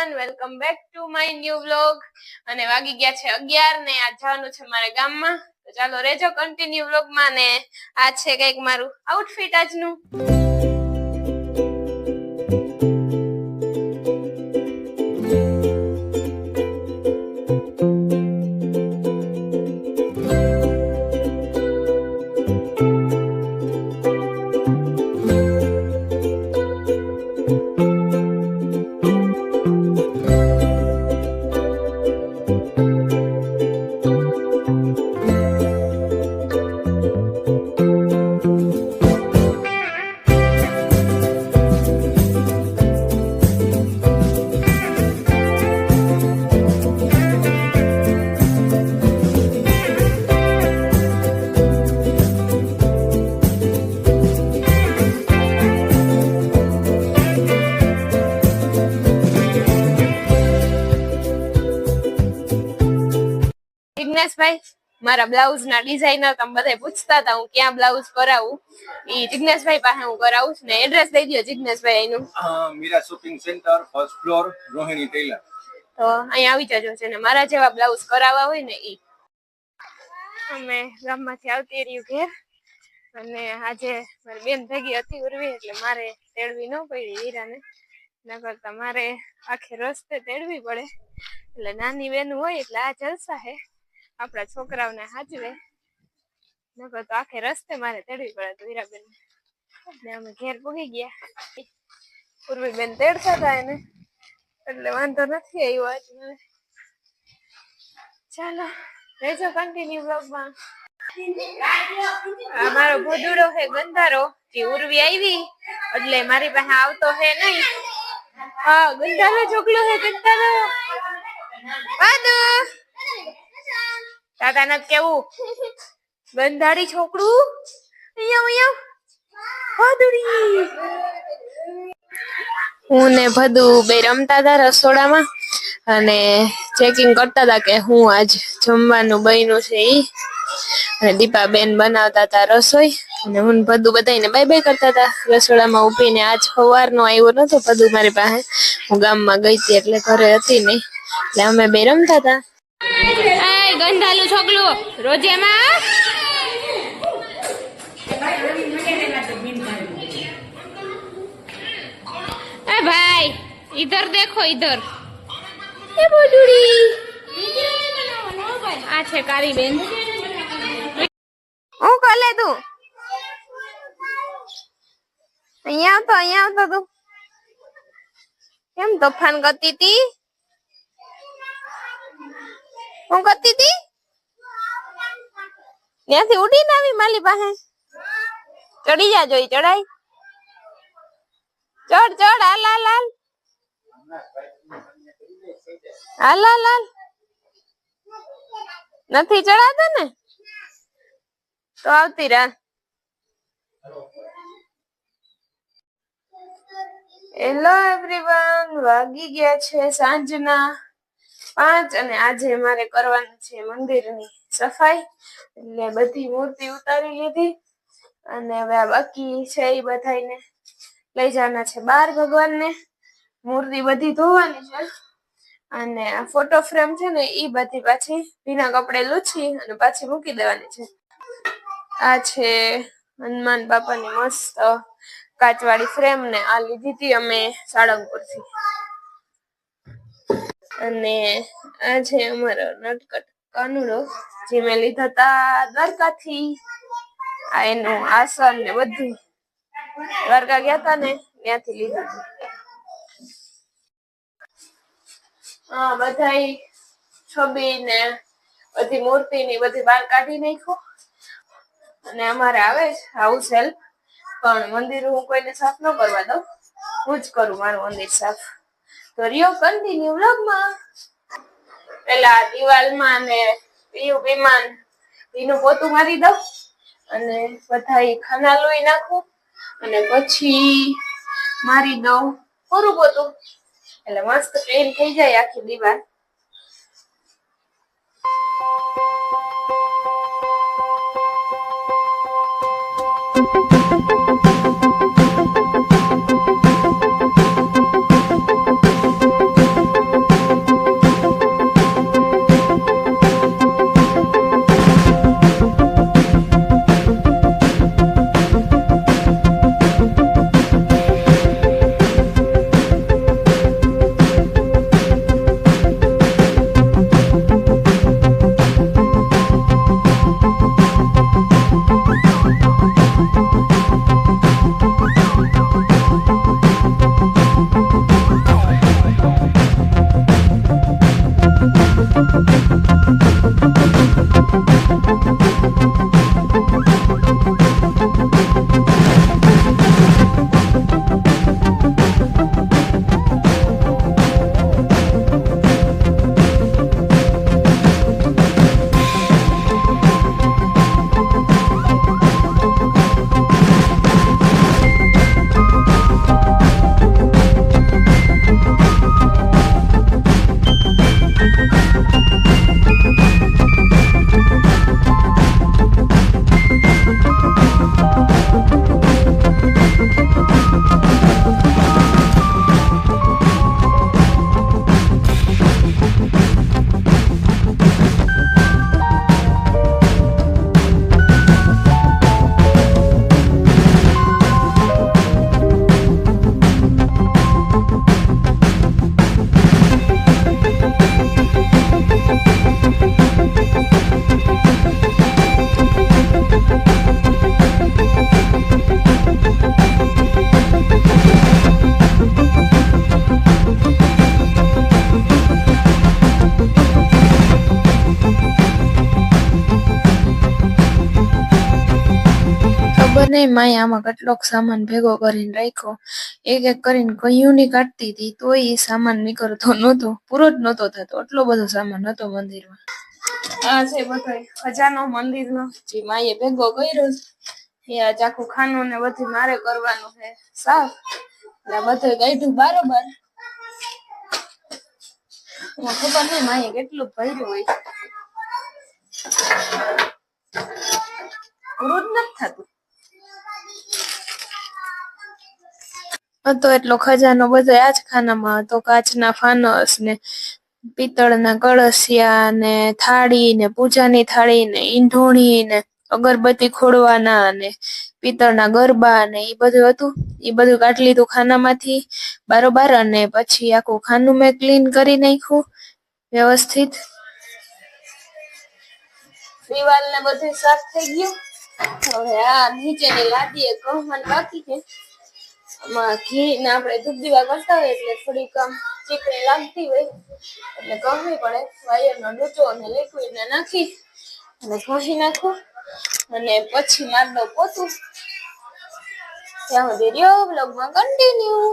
Everyone, welcome back to my new vlog. અને વાગી ગયા છે 11 ને આજ જવાનું છે મારે ગામમાં. તો ચાલો રેજો કન્ટિન્યુ વ્લોગમાં. ને આ છે કઈક મારું આઉટફિટ આજનું. જિગ્નેશભાઈ મારા બ્લાઉઝ ના ડિઝાઇનર, તમે બધા પૂછતા હતા હું ક્યાં બ્લાઉઝ કરાવું. ઈ જિગ્નેશભાઈ પાસે હું કરાવું છું. ને એડ્રેસ દઈ દો જિગ્નેશભાઈ એનું. Meera shopping centre, first floor, Rohini tailor. તો અહીંયા આવી જજો. છે ને મારા જેવા બ્લાઉઝ કરાવવા હોય ને ઈ. અમે ગામમાંથી આવતી રહ્યું ઘેર. અને આજે મારી બેન ભેગી હતી ઉર્વી, એટલે મારે તેડવી ન પડી હીરાને. ના કરતા મારે આખે રસ્તે તેડવી પડે. એટલે નાની બેન હોય એટલે આ જલસા હે, આપડા છોકરાઓને હાચવે. નકર તો આખે રસ્તે મારે તેડવી પડે. તો હીરાબેન ને અમે ઘેર પહોંચી ગયા. પૂર્વી બેન તેડતા હતા એને, એટલે વાંધો નથી આવ્યો આજ મને. ચાલો રહેજો કન્ટિન્યુ વ્લોગમાં. મારો ભોદુડો હે ગંધારો, કે ઉર્વી આવી એટલે મારી પાસે આવતો હે નહીં. હા ગંધારો ચોકલો હે, ગંધારો. બાદુ દાદા નથી કેવું, ગંધારી છોકરું. હું ને ભદુ બે રમતા હતા રસોડામાં અને ચેકિંગ કરતા હતા કે હું આજ જમવાનું બન્યું છે ઈ. અને દીપાબેન બનાવતા હતા રસોઈ અને હું ભદુ બધાને બાય બાય કરતા હતા રસોડામાં ઉભીને. આજ સવારનો આવ્યો નતો ભદુ મારી પાસે, હું ગામમાં ગઈ હતી એટલે ઘરે હતી નહીં. એટલે અમે બે રમતા હતા. ગંધાલું છોકલું રોજેમાં भाई इधर देखो, इधर ये बोडूड़ी आ छे कारी बेन. હું કલે તું અહીંયા આવતો તું કેમ તોફાન કરતી તી? હું કરતી તી ત્યાંથી ઉડીને આવી માલી પાસે. ચડી જા, જોઈ ચડાઈ. ચડ ચડ, હાલ હાલ હાલ હાલ હાલ હાલ. નથી ચડાતો ને તો આવતી રાહ. હેલો એવરીવન, વાગી ગયા છે સાંજના 5 અને આજે મારે કરવાનું છે મંદિરની સફાઈ. એટલે બધી મૂર્તિ ઉતારી લીધી અને હવે આ બાકી છે એ બધાને લઈ જવાના છે બહાર ભગવાનને. મૂર્તિ બધી ધોવાની છે અને આ ફોટો ફ્રેમ છે ને ઈ બધી પાછી ભીના કપડે લૂછી અને પાછી મૂકી દેવાની છે. આ છે હનુમાન બાપાની મસ્ત કાચવાળી ફ્રેમ ને આ લીધી હતી અમે સાળંગપુરથી. અને આ છે અમારો નટકટ કાનુડો જે મેં લીધા હતા દ્વારકાથી. આ એનું આસન ને બધું દ્વારકા ગયા તા ને ત્યાંથી લીધું. હા બધા છબી ને બધી મૂર્તિ ની બધી બહાર કાઢી નાખો. અને અમારે આવે છે હાઉસ હેલ્પ, પણ મંદિર હું કોઈને સાફ ન કરવા દઉં, હું જ કરું મારું મંદિર સાફ. તો રિયો કન્ટિન્યુ વ્લોગમાં. પેલા દિવાલમાં ને પીયુપીમાં ભીનું પોતું મારી દઉં અને બધા ખાના લોહી નાખું અને પછી મારી દઉં પૂરું પોતું. એટલે મસ્ત ક્લીન થઈ જાય આખી દિવાલ. નહીં, માએ આમાં કેટલોક સામાન ભેગો કરીને રાખ્યો. એક એક કરીને કયું ની કાઢતી હતી તો એ સામાન નીકળતો નહોતો, પૂરો જ નહોતો થતો, એટલો બધો સામાન હતો મંદિરમાં. આ છે બધો ખજાનો મંદિરનો, જે માએ ભેગો કર્યો છે. એ આખું ખાનું ને બધું મારે કરવાનું છે સાફ. એટલે બધું કાઢ્યું બારોબાર. ખબર નહીં માએ કેટલું ભર્યું હોય, પૂરું જ નથી થતું. હતો એટલો ખજાનો બધો આ જ ખાનામાં હતો. કાચના ફાનસ ને પિત્તળના કળશિયા ને થાળી ને પૂજાની થાળી ને ઈંઢોણી ને અગરબત્તી ખોડવાના ને પિત્તળના ગરબા ને એ બધું હતું. એ બધું કાઢી લીધું ખાનામાંથી બારોબાર. અને પછી આખું ખાનું મેં ક્લીન કરી નાખ્યું વ્યવસ્થિત. દિવાલ ને બધું સાફ થઈ ગયું. હવે આ નીચેની લાદીએ કહવાનું બાકી છે. આમાં ઘી ને આપણે ધૂપ દીવા કરતા હોય એટલે થોડીક આમ ચીકણી લાગતી હોય એટલે કહવી પડે. વાયરનો ડૂચો અને લિક્વિડ ને નાખી અને ઘસી નાખું અને પછી મારી દઉં પોતું. ત્યાં સુધી રહ્યો બ્લોગમાં કન્ટિન્યુ.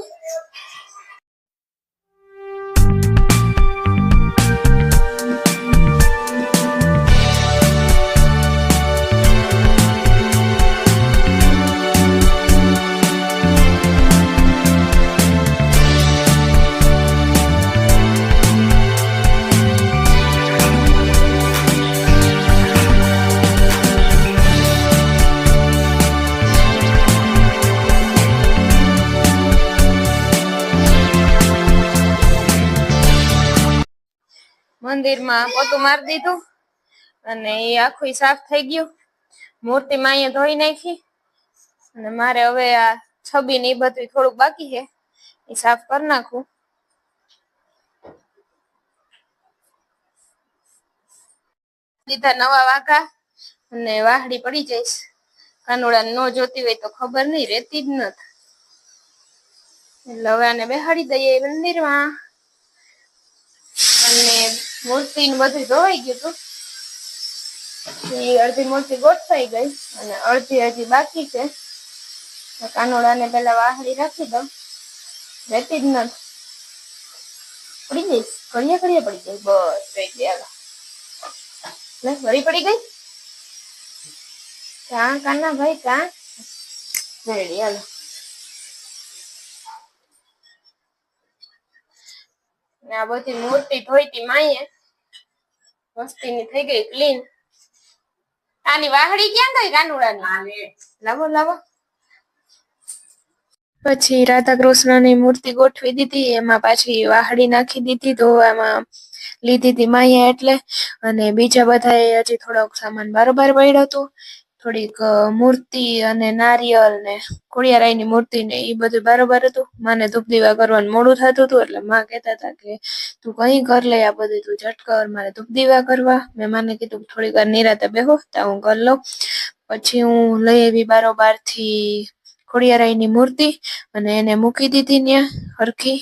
મંદિરમાં પોતું મારી દીધું અને એ આખું સાફ થઈ ગયું. મૂર્તિ માં અહીંયા ધોઈ નાખી અને મારે હવે આ છબી ને એ બધું થોડુંક બાકી છે એ સાફ કરી નાખું. દીધા નવા વાઘા અને વાહડી પડી જઈશ. કાનુડા ન જોતી હોય તો ખબર નહીં, રેતી જ નથી. એટલે હવે આને બેહાડી દઈએ મંદિરમાં. અને મૂર્તિ ને બધું ધોવાઈ ગયું હતું. અડધી મૂર્તિ ગોઠવાઈ ગઈ અને અડધી હજી બાકી છે. કાનોડાને પેલા વાહડી રાખી દઉં, રહેતી જ નથી. પડી જઈશ, ઘડીએ પડી જાય. બસ રહી ગયા. વળી પડી ગઈ. ક્યાં કાના ભાઈ ક્યાં રેડી? હાલો આ બધી મૂર્તિ ધોઈતી માઈએ મસ્તીની થઈ ગઈ ક્લીન. આની વાહડી ક્યાં ગઈ કાનુડાની? લાવો લાવો. પછી રાધા કૃષ્ણની મૂર્તિ ગોઠવી દીધી, એમાં પાછી વાહડી નાખી દીધી ધોવામાં લીધી હતી માઈએ એટલે. અને બીજા બધા હજી થોડોક સામાન બારોબાર પડ્યો હતો. થોડીક મૂર્તિ અને નારિયેલ ને ખોડિયારાયની મૂર્તિ ને એ બધું બારોબાર હતું. માને ધૂપ દીવા કરવાનું મોડું થતું હતું એટલે માં કહેતા હતા કે તું કઈ કર લે આ બધું, તું ઝટ કર, મારે ધૂપ દીવા કરવા. મેં માને કીધું થોડીક વાર નિરાતે બેહો તો હું કરી લઉં. પછી હું લઈ આવી બારોબાર થી ખોડિયારાયની મૂર્તિ અને એને મૂકી દીધી ત્યાં હરખી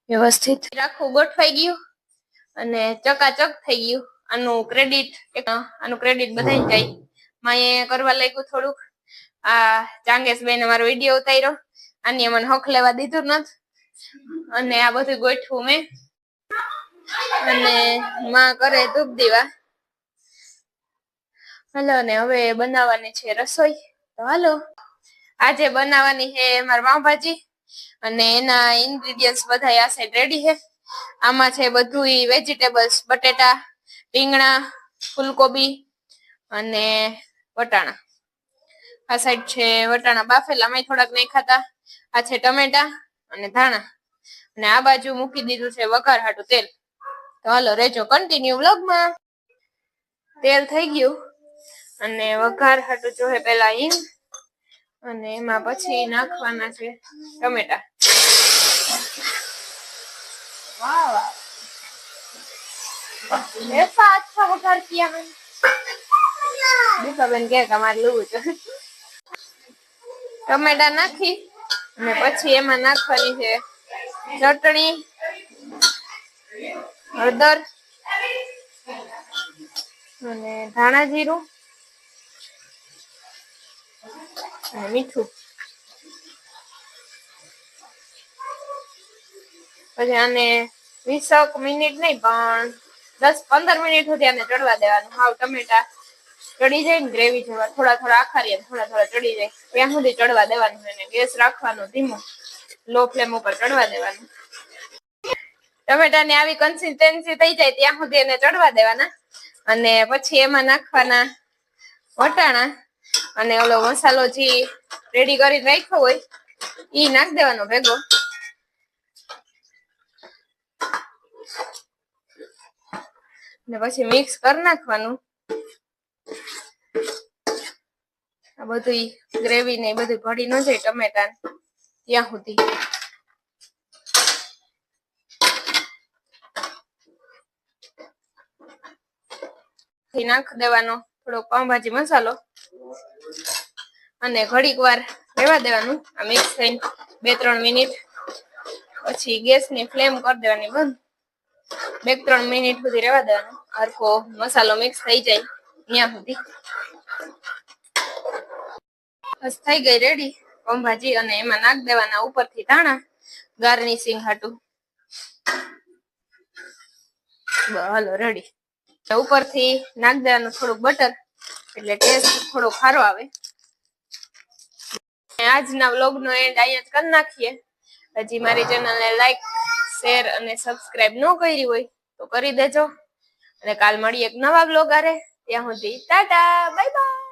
વ્યવસ્થિત. આખું ગોઠવાઈ ગયું અને ચકાચક થઈ ગયું. આનું ક્રેડિટ બધાય જાય. માએ કરવા લાગ્યું થોડુંક. આ ચાંગેશ બેન અમારો વિડીયો ઉતાર્યો, આની મને હક લેવા દીધું નથી. અને આ બધું ગોઠવું મેં. અને માં કરે ધૂપ દીવા. હાલો ને હવે બનાવવાની છે રસોઈ. તો હાલો, આજે બનાવવાની છે મારી પાવભાજી અને એના ઇન્ગ્રેડિયન્ટ્સ બધા આ સાઈડ રેડી છે. આમાં છે બધું વેજીટેબલ્સ, બટેટા, રીંગણા, ફૂલકોબી અને વટાણા. આ સાઈડ છે વટાણા બાફેલા, મેં થોડાક નહીં ખાતા. આ છે ટમેટા અને ધાણા. અને આ બાજુ મૂકી દીધું છે વઘાર હાટું તેલ. તો હાલો રેજો કન્ટિન્યુ વ્લોગમાં. તેલ થઈ ગયું અને વઘાર હાટું જોહે પેલા હિંગ અને એમાં પછી નાખવાના છે ટમેટા. વાહ વાહ, ऐसा अच्छा वघार किया है. દીપાબેન કે અમારે લેવું છે. ટમેટા નાખી અને પછી એમાં નાખવાની છે ચટણી, હળદર અને ધાણા જીરું અને મીઠું. પછી આને 20 મિનિટ નહીં પણ 10-15 મિનિટ સુધી આને ચડવા દેવાનું. હાવ ટમેટા ચડી જાય ને ગ્રેવી જેવા, થોડા થોડા આખારીએ થોડા ચડી જાય ત્યાં સુધી ચડવા દેવાનું. એને ગેસ રાખવાનો ધીમો, લો ફ્લેમ ઉપર ચડવા દેવાનું. ટમેટાની આવી કન્સિસ્ટન્સી થઈ જાય ત્યાં સુધી એને ચડવા દેવાના. અને પછી એમાં નાખવાના વટાણા અને ઓલો મસાલો જે રેડી કરીને રાખ્યો હોય ઈ નાખી દેવાનો ભેગો. ને પછી મિક્સ કરી નાખવાનું. આ બધું ગ્રેવી ને બધું ભળી ન જાય ટમેટા ત્યાં સુધી. નાખ દેવાનો થોડો પાઉંભાજી મસાલો અને ઘડીક વાર રહેવા દેવાનું આ મિક્સ થઈને 2-3 મિનિટ. પછી ગેસની ફ્લેમ કરી દેવાની બંધ. 2-3 મિનિટ સુધી રહેવા દેવાનું હરખો મસાલો મિક્સ થઈ જાય ત્યાં સુધી. બસ થઈ ગઈ રેડી પાઉંભાજી. અને એમાં નાખ દેવાના ઉપરથી ધાણા ગાર્નિશિંગ હાટું. હાલો રેડી. ઉપરથી નાખ દેવાનું થોડુંક બટર એટલે ટેસ્ટ થોડો ખારો આવે. આજના વ્લોગનો એન્ડ અહીંયા જ કરી નાખીએ. હજી મારી ચેનલને લાઈક, શેર અને સબસ્ક્રાઇબ ન કરી હોય તો કરી દેજો. અને કાલ મળીએ એક નવા વ્લોગ આરે. ત્યાં સુધી ટાટા બાય બાય.